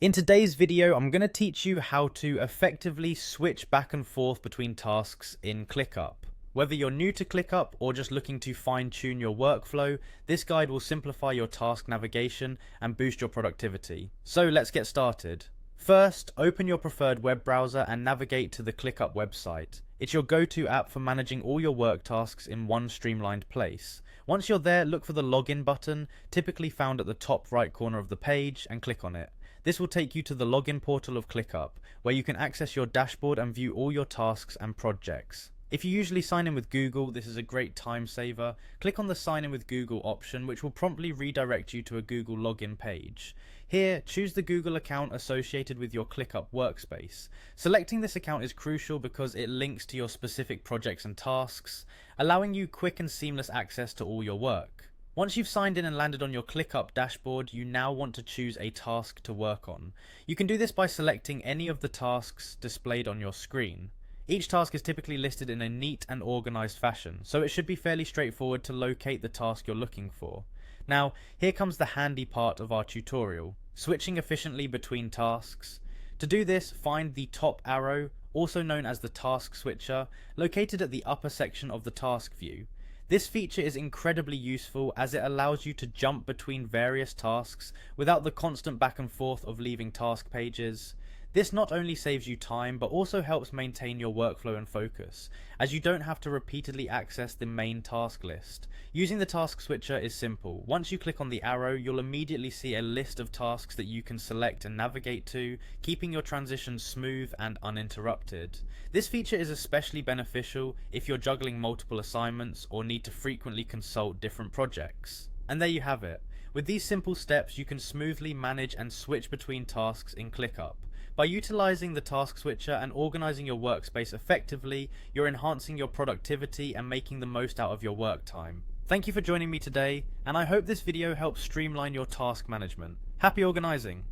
In today's video, I'm going to teach you how to effectively switch back and forth between tasks in Clickup. Whether you're new to Clickup or just looking to fine-tune your workflow, this guide will simplify your task navigation and boost your productivity. So let's get started. First, open your preferred web browser and navigate to the Clickup website. It's your go-to app for managing all your work tasks in one streamlined place. Once you're there, look for the login button, typically found at the top right corner of the page, and click on it. This will take you to the login portal of Clickup, where you can access your dashboard and view all your tasks and projects. If you usually sign in with Google, this is a great time saver. Click on the sign in with Google option, which will promptly redirect you to a Google login page. Here, choose the Google account associated with your Clickup workspace. Selecting this account is crucial because it links to your specific projects and tasks, allowing you quick and seamless access to all your work. Once you've signed in and landed on your Clickup dashboard, you now want to choose a task to work on. You can do this by selecting any of the tasks displayed on your screen. Each task is typically listed in a neat and organized fashion, so it should be fairly straightforward to locate the task you're looking for. Now, here comes the handy part of our tutorial, switching efficiently between tasks. To do this, find the top arrow, also known as the task switcher, located at the upper section of the task view. This feature is incredibly useful as it allows you to jump between various tasks without the constant back and forth of leaving task pages. This not only saves you time but also helps maintain your workflow and focus, as you don't have to repeatedly access the main task list. Using the task switcher is simple. Once you click on the arrow, you'll immediately see a list of tasks that you can select and navigate to, keeping your transitions smooth and uninterrupted. This feature is especially beneficial if you're juggling multiple assignments or need to frequently consult different projects. And there you have it. With these simple steps, you can smoothly manage and switch between tasks in Clickup. By utilizing the task switcher and organizing your workspace effectively, you're enhancing your productivity and making the most out of your work time. Thank you for joining me today, and I hope this video helps streamline your task management. Happy organizing!